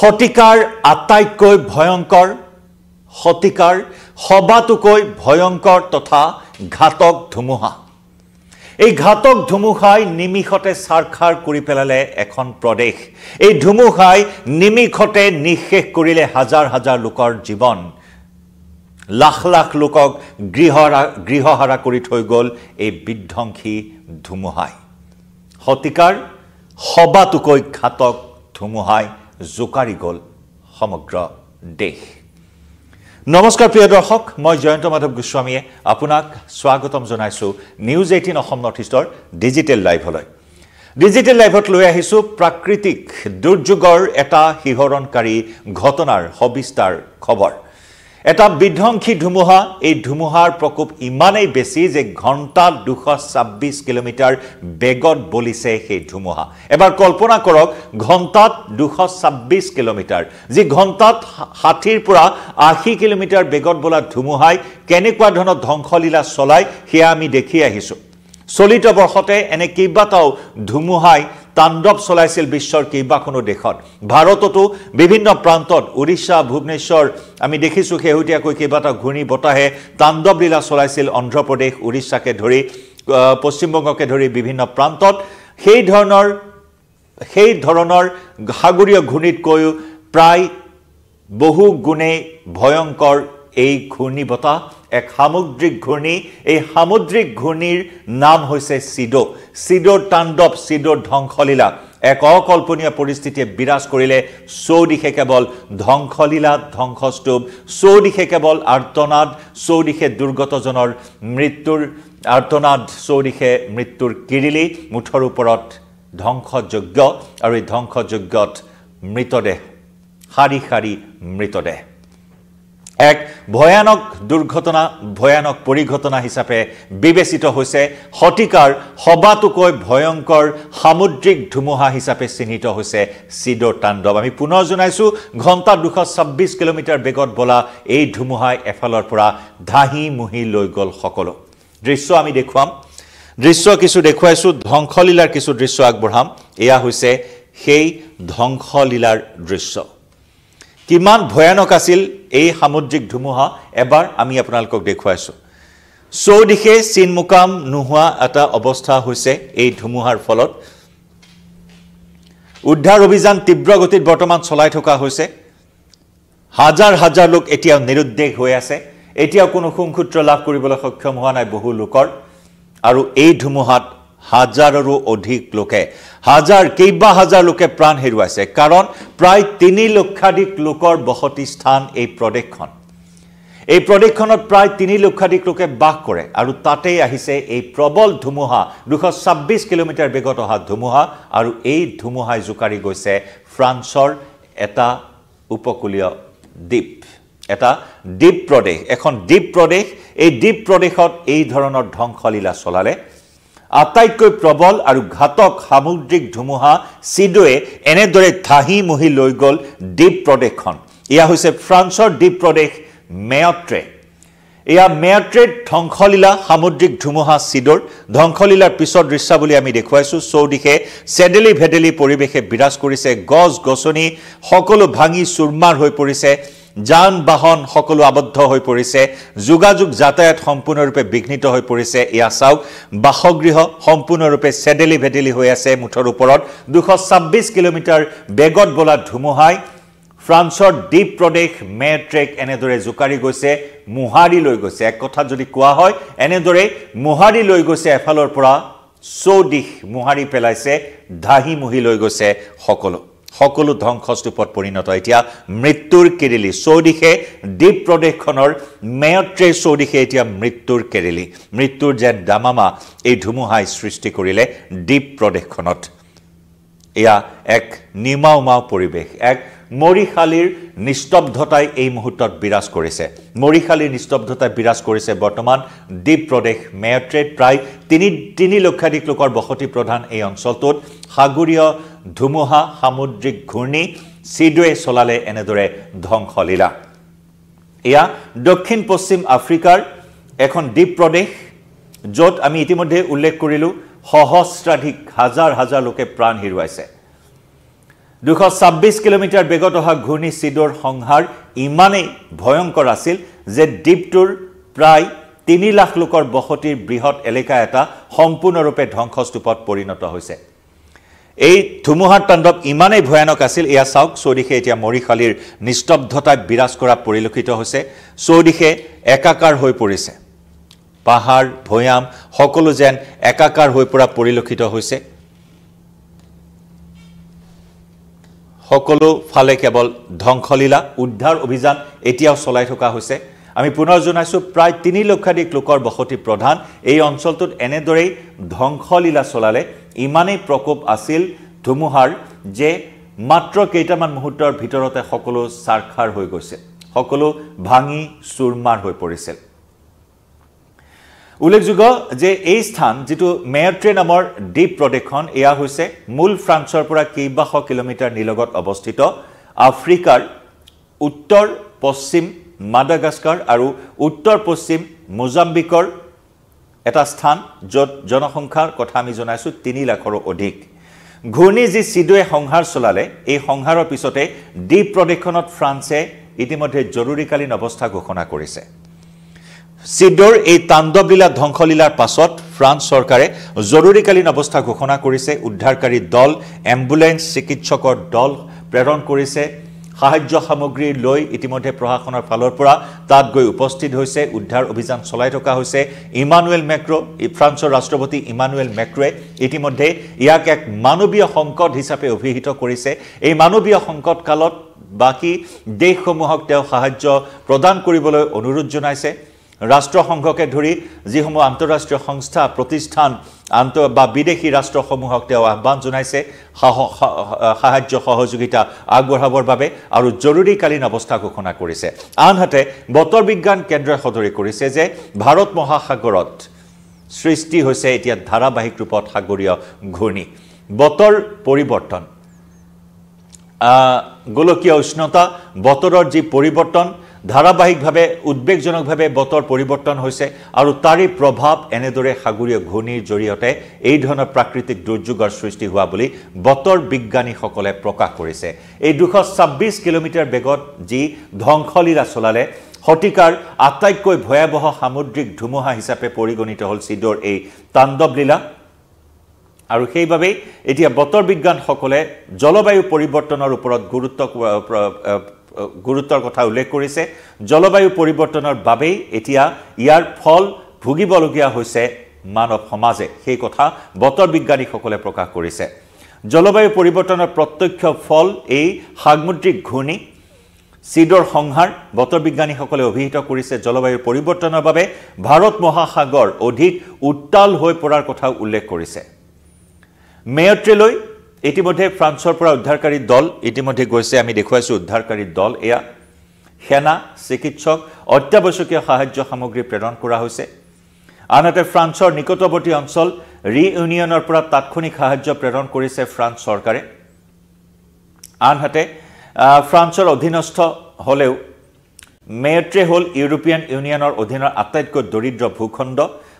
শতিকাৰ আটাইতকৈ ভয়ংকৰ শতিকাৰ সবাতোকৈ ভয়ংকৰ তথা ঘাতক ধুমুহা এই ঘাতক ধুমুহাই নিমিষতে সাৰখাৰ কৰি পেলালে এখন প্ৰদেশ এই ধুমুহাই নিমিষতে নিঃশেষ কৰিলে হাজাৰ হাজাৰ লোকৰ জীৱন লাখ লাখ লোকক গৃহহাৰা কৰি থৈ গল এই বিধ্বংসী ধুমুহাই শতিকাৰ সবাতোকৈ ঘাতক ধুমুহাই জোকাৰি গল সমগ্ৰ দেশ নমস্কাৰ প্ৰিয় দৰ্শক মই জয়ন্ত মাধৱ গোস্বামীয়ে আপোনাক স্বাগতম জনাইছো নিউজ 18 অসম নৰ্থ ইষ্টৰ ডিজিটেল লাইভলৈ ডিজিটেল লাইভত লৈ আহিছো প্ৰাকৃতিক দুৰ্যোগৰ এটা হিহৰণকাৰী ঘটনাৰ সবিস্তাৰ খবৰ এটা বিধ্বংসী ধুমুহা এই ধুমুহাৰ প্ৰকোপ ইমানেই বেছি যে ঘণ্টা 226 কিলোমিটাৰ বেগত বলিছে সেই ধুমুহা এবাৰ কল্পনা কৰক ঘণ্টাত 226 কিলোমিটাৰ যি ঘণ্টাত 60 পৰা 80 কিলোমিটাৰ বেগত বলা ধুমুহাই কেনেকুৱা ধৰণৰ ধ্বংসলীলা চলাই হিয়া আমি দেখি আহিছো চলিত বৰ্ষতে এনে কেইবাটাও ধুমুহাই তাণ্ডৱ চলাইছিল বিশ্বৰ কেইবাখনো দেশত ভাৰততো বিভিন্ন প্ৰান্তত ওড়িশা ভুৱনেশ্বৰ আমি দেখিছো হেউটিয়াকৈ কেইবাটা ঘূৰ্ণী বতাহে তাণ্ডৱ লীলা চলাইছিল অন্ধ্ৰপ্ৰদেশ ওড়িশাকে ধৰি পশ্চিমবংগকে ধৰি বিভিন্ন প্ৰান্তত সেই ধৰণৰ সাগৰীয় ঘূৰ্ণীতকৈ প্ৰায় বহু গুণে ভয়ংকৰ এই ঘূৰ্ণী বতাহ এক সামুদ্ৰিক ঘূৰ্ণী এই সামুদ্ৰিক ঘূৰ্ণীৰ নাম হৈছে সিডোৰ তাণ্ডৱ সিডোৰ ধ্বংসলীলা এক অকল্পনীয় পৰিস্থিতিয়ে বিৰাজ কৰিলে চৌদিশে কেৱল ধ্বংসলীলা ধ্বংসস্তূপ চৌদিশে কেৱল আৰ্তনাদ চৌদিশে দুৰ্গতজনৰ মৃত্যুৰ আৰ্তনাদ চৌদিশে মৃত্যুৰ কিৰিলি মুঠৰ ওপৰত ধ্বংসযজ্ঞ আৰু এই ধ্বংসযজ্ঞত মৃতদেহ শাৰী শাৰী মৃতদেহ এক ভয়ানক দুৰ্ঘটনা ভয়ানক পৰিঘটনা হিচাপে বিবেচিত হৈছে শতিকাৰ সবাতোকৈ ভয়ংকৰ সামুদ্ৰিক ধুমুহা হিচাপে চিহ্নিত হৈছে সিডোৰ তাণ্ডৱ আমি পুনৰ জনাইছো ঘণ্টা 226 কিলোমিটাৰ বেগত বলা এই ধুমুহাই এফালৰ পৰা ধাহি মুহি লৈ গল সকলো দৃশ্য আমি দেখুৱাম দৃশ্য কিছু দেখুৱাইছো ধ্বংসলীলাৰ কিছু দৃশ্য আগবঢ়াম এয়া হৈছে সেই ধ্বংসলীলাৰ দৃশ্য কিমান ভয়ানক আছিল এই সামুদ্ৰিক ধুমুহা এবাৰ আমি আপোনালোকক দেখুৱাইছো চৌদিশে চিনমুকাম নোহোৱা এটা অৱস্থা হৈছে এই ধুমুহাৰ ফলত উদ্ধাৰ অভিযান তীব্ৰ গতিত বৰ্তমান চলাই থকা হৈছে হাজাৰ হাজাৰ লোক এতিয়া নিৰুদ্দেশ হৈ আছে এতিয়া কোনো সংসূত্ৰ লাভ কৰিবলৈ সক্ষম হোৱা নাই বহু লোকৰ আৰু এই ধুমুহাত হাজাৰৰো অধিক লোকে কেইবা হাজাৰ লোকে প্ৰাণ হেৰুৱাইছে কাৰণ প্ৰায় 3 লক্ষাধিক লোকৰ বসতি স্থান এই প্ৰদেশখনত প্ৰায় 3 লক্ষাধিক লোকে বাস কৰে আৰু তাতেই আহিছে এই প্ৰবল ধুমুহা 226 কিলোমিটাৰ বেগত অহা ধুমুহা আৰু এই ধুমুহাই জোকাৰি গৈছে ফ্ৰান্সৰ এটা উপকূলীয় দ্বীপ এটা দ্বীপ প্ৰদেশ এখন দ্বীপ প্ৰদেশ এই দ্বীপ প্ৰদেশত এই ধৰণৰ ধ্বংসলীলা চলালে আটাইতকৈ প্ৰবল আৰু ঘাতক সামুদ্ৰিক ধুমুহা সিডোৱে এনেদৰে ধাহি মুহি লৈ গল দ্বীপ প্ৰদেশখন ইয়া হৈছে ফ্ৰান্সৰ দ্বীপ প্ৰদেশ মেয়ট্ৰে ইয়া মেয়ট্ৰেত ধ্বংসলীলা সামুদ্ৰিক ধুমুহা সিডোৰ ধ্বংসলীলাৰ পিছৰ দৃশ্যাৱলী আমি দেখুৱাইছো চৌদিশে চেডেলি ভেডেলি পৰিৱেশে বিৰাজ কৰিছে গছ গছনি সকলো ভাঙি চুৰমাৰ হৈ পৰিছে যান বাহন সকলো আবদ্ধ হৈ পৰিছে যোগাযোগ যাতায়াত সম্পূৰ্ণৰূপে বিঘ্নিত হৈ পৰিছে ইয়া চাওক বাসগৃহ সম্পূৰ্ণৰূপে চেডেলি ভেডেলি হৈ আছে মুঠৰ ওপৰত 226 কিলোমিটাৰ বেগত বলা ধুমুহাই ফ্ৰান্সৰ দ্বীপ প্ৰদেশ মেট্ৰেক এনেদৰে জোকাৰি গৈছে মুহাৰি লৈ গৈছে এক কথা যদি কোৱা হয় এনেদৰে মুহাৰি লৈ গৈছে এফালৰ পৰা চৌদিশ মুহাৰি পেলাইছে ধাহি মুহি লৈ গৈছে সকলো ধ্বংসস্তূপত পৰিণত এতিয়া মৃত্যুৰ কিৰিলি চৌদিশে দ্বীপ প্ৰদেশখনৰ মেয়ট্ৰে চৌদিশে এতিয়া মৃত্যুৰ কিৰিলি মৃত্যুৰ যে দামামা এই ধুমুহাই সৃষ্টি কৰিলে দ্বীপ প্ৰদেশখনত এয়া এক নিমাউমাও পৰিৱেশ এক মৰিশালীৰ নিস্তব্ধতাই এই মুহূৰ্তত বিৰাজ কৰিছে মৰিশালীৰ নিস্তব্ধতাই বিৰাজ কৰিছে বৰ্তমান দ্বীপ প্ৰদেশ মেয়ট্ৰেত প্ৰায় 3 লক্ষাধিক লোকৰ বসতি প্ৰধান এই অঞ্চলটোত সাগৰীয় ধুমুহা সামুদ্ৰিক ঘূৰ্ণী সিডোৱে চলালে এনেদৰে ধ্বংসলীলা এয়া দক্ষিণ পশ্চিম আফ্ৰিকাৰ এখন দ্বীপ প্ৰদেশ য'ত আমি ইতিমধ্যে উল্লেখ কৰিলো সহস্ৰাধিক হাজাৰ হাজাৰ লোকে প্ৰাণ হেৰুৱাইছে 226 কিলোমিটাৰ বেগত অহা ঘূৰ্ণী চিডৰ সংহাৰ ইমানেই ভয়ংকৰ আছিল যে দ্বীপটোৰ প্ৰায় 3 লাখ লোকৰ বসতিৰ বৃহৎ এলেকা এটা সম্পূৰ্ণৰূপে ধ্বংসস্তূপত পৰিণত হৈছে এই ধুমুহাৰ তাণ্ডৱ ইমানেই ভয়ানক আছিল এয়া চাওক চৌদিশে এতিয়া মৰিখালীৰ নিস্তব্ধতাত বিৰাজ কৰা পৰিলক্ষিত হৈছে চৌদিশে একাকাৰ হৈ পৰিছে পাহাৰ ভৈয়াম সকলো যেন একাকাৰ হৈ পৰা পৰিলক্ষিত হৈছে সকলো ফালে কেৱল ধ্বংসলীলা উদ্ধাৰ অভিযান এতিয়াও চলাই থকা হৈছে আমি পুনৰ জনাইছো প্ৰায় 3 লক্ষাধিক লোকৰ বসতি প্ৰধান এই অঞ্চলটোত এনেদৰেই ধ্বংসলীলা চলালে ইমানেই প্ৰকোপ আছিল ধুমুহাৰ যে মাত্ৰ কেইটামান মুহূৰ্তৰ ভিতৰতে সকলো সাৰখাৰ হৈ গৈছে সকলো ভাঙি চুৰমাৰ হৈ পৰিছিল উল্লেখযোগ্য যে এই স্থান যেটো মেয়ট্ৰে নামৰ দ্বীপ প্ৰদেশখন এয়া হৈছে মূল ফ্ৰান্সৰ পৰা কেইবাশ কিলোমিটাৰ নিলগত অৱস্থিত আফ্ৰিকাৰ উত্তৰ পশ্চিম মাডাগাস্কাৰ আৰু উত্তৰ পশ্চিম মোজাম্বিকৰ এটা স্থান য'ত জনসংখ্যাৰ কথা আমি জনাইছো 3 লাখৰো অধিক ঘূৰ্ণী যি চিডোৱে সংহাৰ চলালে এই সংহাৰৰ পিছতে দ্বীপ প্ৰদেশখনত ফ্ৰান্সে ইতিমধ্যে জৰুৰীকালীন অৱস্থা ঘোষণা কৰিছে চিডোৰ এই তাণ্ডৱলীলা ধ্বংসলীলাৰ পাছত ফ্ৰান্স চৰকাৰে জৰুৰীকালীন অৱস্থা ঘোষণা কৰিছে উদ্ধাৰকাৰী দল এম্বুলেন্স চিকিৎসকৰ দল প্ৰেৰণ কৰিছে সাহায্য সামগ্ৰী লৈ ইতিমধ্যে প্ৰশাসনৰ ফালৰ পৰা তাত গৈ উপস্থিত হৈছে উদ্ধাৰ অভিযান চলাই থকা হৈছে ইমানুৱেল মেক্ৰো ফ্ৰান্সৰ ৰাষ্ট্ৰপতি ইমানুৱেল মেক্ৰোৱে ইতিমধ্যে ইয়াক এক মানৱীয় সংকট হিচাপে অভিহিত কৰিছে এই মানৱীয় সংকট কালত বাকি দেশসমূহক তেওঁ সাহায্য প্ৰদান কৰিবলৈ অনুৰোধ জনাইছে ৰাষ্ট্ৰসংঘকে ধৰি যিসমূহ আন্তঃৰাষ্ট্ৰীয় সংস্থা প্ৰতিষ্ঠান বা বিদেশী ৰাষ্ট্ৰসমূহক তেওঁ আহ্বান জনাইছে সাহায্য সহযোগিতা আগবঢ়াবৰ বাবে আৰু জৰুৰীকালীন অৱস্থা ঘোষণা কৰিছে আনহাতে বতৰ বিজ্ঞান কেন্দ্ৰই সদৰি কৰিছে যে ভাৰত মহাসাগৰত সৃষ্টি হৈছে এতিয়া ধাৰাবাহিক ৰূপত সাগৰীয় ঘূৰ্ণী বতৰ পৰিৱৰ্তন গোলকীয় উষ্ণতা বতৰৰ যি পৰিৱৰ্তন ধাৰাবাহিকভাৱে উদ্বেগজনকভাৱে বতৰ পৰিৱৰ্তন হৈছে আৰু তাৰি প্ৰভাৱ এনেদৰে সাগৰীয় ঘূৰ্ণীৰ জৰিয়তে এই ধৰণৰ প্ৰাকৃতিক দুৰ্যোগৰ সৃষ্টি হোৱা বুলি বতৰ বিজ্ঞানীসকলে প্ৰকাশ কৰিছে এই 226 কিলোমিটাৰ বেগত যি ধ্বংসলীলা চলালে হটিকাৰ আটাইতকৈ ভয়াবহ সামুদ্ৰিক ধুমুহা হিচাপে পৰিগণিত হ'ল চিডোৰ এই তাণ্ডৱলীলা আৰু সেইভাবে এতিয়া বতৰ বিজ্ঞানসকলে জলবায়ু পৰিৱৰ্তনৰ ওপৰত গুৰুত্বৰ কথা উল্লেখ কৰিছে জলবায়ু পৰিৱৰ্তনৰ বাবে এতিয়া ইয়াৰ ফল ভুগিবলগীয়া হৈছে মানৱ সমাজে সেই কথা বতৰ বিজ্ঞানীসকলে প্ৰকাশ কৰিছে জলবায়ু পৰিৱৰ্তনৰ প্ৰত্যক্ষ ফল এই সামুদ্ৰিক ঘূৰ্ণী চিডোৰ সংহাৰ বতৰ বিজ্ঞানীসকলে অভিহিত কৰিছে জলবায়ু পৰিৱৰ্তনৰ বাবে ভাৰত মহাসাগৰ অধিক উত্তাল হৈ পৰাৰ কথা উল্লেখ কৰিছে মেয়ট্ৰেলৈ ইতিমধ্যে ফ্ৰান্সৰ পৰা উদ্ধাৰকাৰী দল ইতিমধ্যে গৈছে আমি দেখুৱাইছো উদ্ধাৰকাৰী দল এয়া সেনা চিকিৎসক অত্যাৱশ্যকীয় সাহায্য সামগ্ৰী প্ৰেৰণ কৰা হৈছে আনহাতে ফ্ৰান্সৰ নিকটৱৰ্তী অঞ্চল ৰিইউনিয়নৰ পৰা তাৎক্ষণিক সাহায্য প্ৰেৰণ কৰিছে ফ্ৰান্স চৰকাৰে আনহাতে ফ্ৰান্সৰ অধীনস্থ হলেও মেয়ট্ৰে হ'ল ইউৰোপিয়ান ইউনিয়নৰ অধীনৰ আটাইতকৈ দৰিদ্ৰ ভূখণ্ড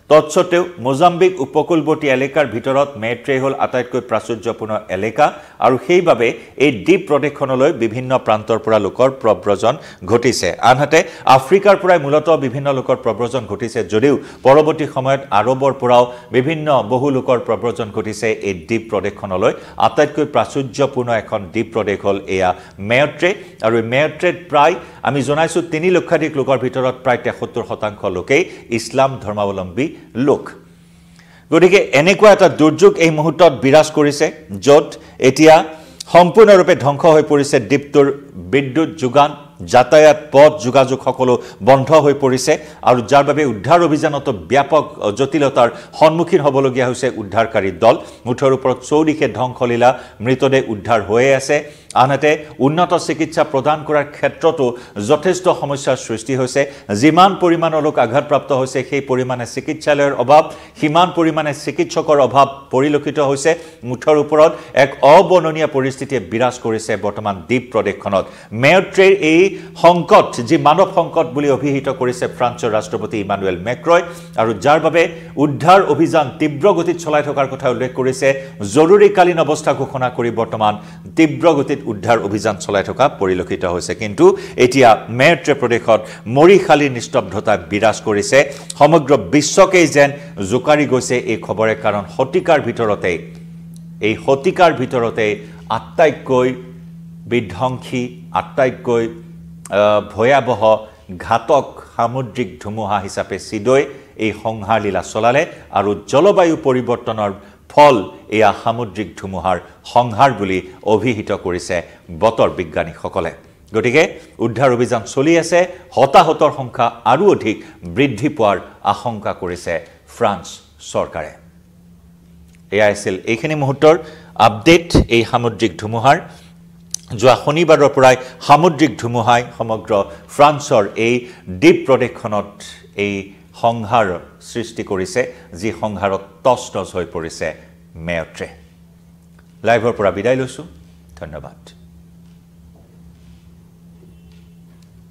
তৎসত্ত্বেও মোজাম্বিক উপকূলৱৰ্তী এলেকাৰ ভিতৰত মেয়ট্ৰে হ'ল আটাইতকৈ প্ৰাচুৰ্যপূৰ্ণ এলেকা আৰু সেইভাবে এই দ্বীপ প্ৰদেশখনলৈ বিভিন্ন প্ৰান্তৰ পৰা লোকৰ প্ৰব্ৰজন ঘটিছে আনহাতে আফ্ৰিকাৰ পৰা মূলতঃ বিভিন্ন লোকৰ প্ৰব্ৰজন ঘটিছে যদিও পৰৱৰ্তী সময়ত আৰবৰ পৰাও বিভিন্ন বহু লোকৰ প্ৰব্ৰজন ঘটিছে এই দ্বীপ প্ৰদেশখনলৈ আটাইতকৈ প্ৰাচুৰ্যপূৰ্ণ এখন দ্বীপ প্ৰদেশ হ'ল এয়া মেয়ট্ৰে আৰু মেয়ট্ৰেত প্ৰায় আমি জনাইছো 3 লক্ষাধিক লোকৰ ভিতৰত প্ৰায় 73% লোকেই ইছলাম ধৰ্মাৱলম্বী লোক গতিকে এনেকুৱা এটা দুৰ্যোগ এই মুহূৰ্তত বিৰাজ কৰিছে য'ত এতিয়া সম্পূৰ্ণৰূপে ধ্বংস হৈ পৰিছে দ্বীপটোৰ বিদ্যুৎ যোগান যাতায়াত পথ যোগাযোগ সকলো বন্ধ হৈ পৰিছে আৰু যাৰ বাবে উদ্ধাৰ অভিযানত ব্যাপক জটিলতাৰ সন্মুখীন হ'বলগীয়া হৈছে উদ্ধাৰকাৰী দল মুঠৰ ওপৰত চৌদিশে ধ্বংসলীলা মৃতদেহ উদ্ধাৰ হৈ আছে আনহাতে উন্নত চিকিৎসা প্ৰদান কৰাৰ ক্ষেত্ৰতো যথেষ্ট সমস্যাৰ সৃষ্টি হৈছে যিমান পৰিমাণৰ লোক আঘাতপ্ৰাপ্ত হৈছে সেই পৰিমাণে চিকিৎসালয়ৰ অভাৱ সিমান পৰিমাণে চিকিৎসকৰ অভাৱ পৰিলক্ষিত হৈছে মুঠৰ ওপৰত এক অবৰ্ণনীয় পৰিস্থিতিয়ে বিৰাজ কৰিছে বৰ্তমান দ্বীপ প্ৰদেশখনত মেয়ট্ৰেৰ এই সংকট যি মানৱ সংকট বুলি অভিহিত কৰিছে ফ্ৰান্সৰ ৰাষ্ট্ৰপতি ইমানুৱেল মেক্ৰয় আৰু যাৰ বাবে উদ্ধাৰ অভিযান তীব্ৰ গতিত চলাই থকাৰ কথা উল্লেখ কৰিছে জৰুৰীকালীন অৱস্থা ঘোষণা কৰি বৰ্তমান তীব্ৰ গতিত উদ্ধাৰ অভিযান চলাই থকা পৰিলক্ষিত হৈছে কিন্তু এতিয়া মেয়ট্ৰে প্ৰদেশত মৰিখালী নিস্তব্ধতা বিৰাজ কৰিছে সমগ্ৰ বিশ্বকেই যেন জোকাৰি গৈছে এই খবৰে কাৰণ শতিকাৰ ভিতৰতে আটাইতকৈ বিধ্বংসী আটাইতকৈ ভয়াবহ ঘাতক সামুদ্ৰিক ধুমুহা হিচাপে চিডৈ এই সংহাৰ লীলা চলালে আৰু জলবায়ু পৰিৱৰ্তনৰ ফল এয়া সামুদ্ৰিক ধুমুহাৰ সংহাৰ বুলি অভিহিত কৰিছে বতৰ বিজ্ঞানীসকলে গতিকে উদ্ধাৰ অভিযান চলি আছে হতাহতৰ সংখ্যা আৰু অধিক বৃদ্ধি পোৱাৰ আশংকা কৰিছে ফ্ৰান্স চৰকাৰে এয়া আছিল এইখিনি মুহূৰ্তৰ আপডেট এই সামুদ্ৰিক ধুমুহাৰ যোৱা শনিবাৰৰ পৰাই সামুদ্ৰিক ধুমুহাই সমগ্ৰ ফ্ৰান্সৰ এই দ্বীপ প্ৰদেশখনত এই সংহাৰ সৃষ্টি কৰিছে যি সংহাৰত তছনছ হৈ পৰিছে মেয়ট্ৰে লাইভৰ পৰা বিদায় লৈছো ধন্যবাদ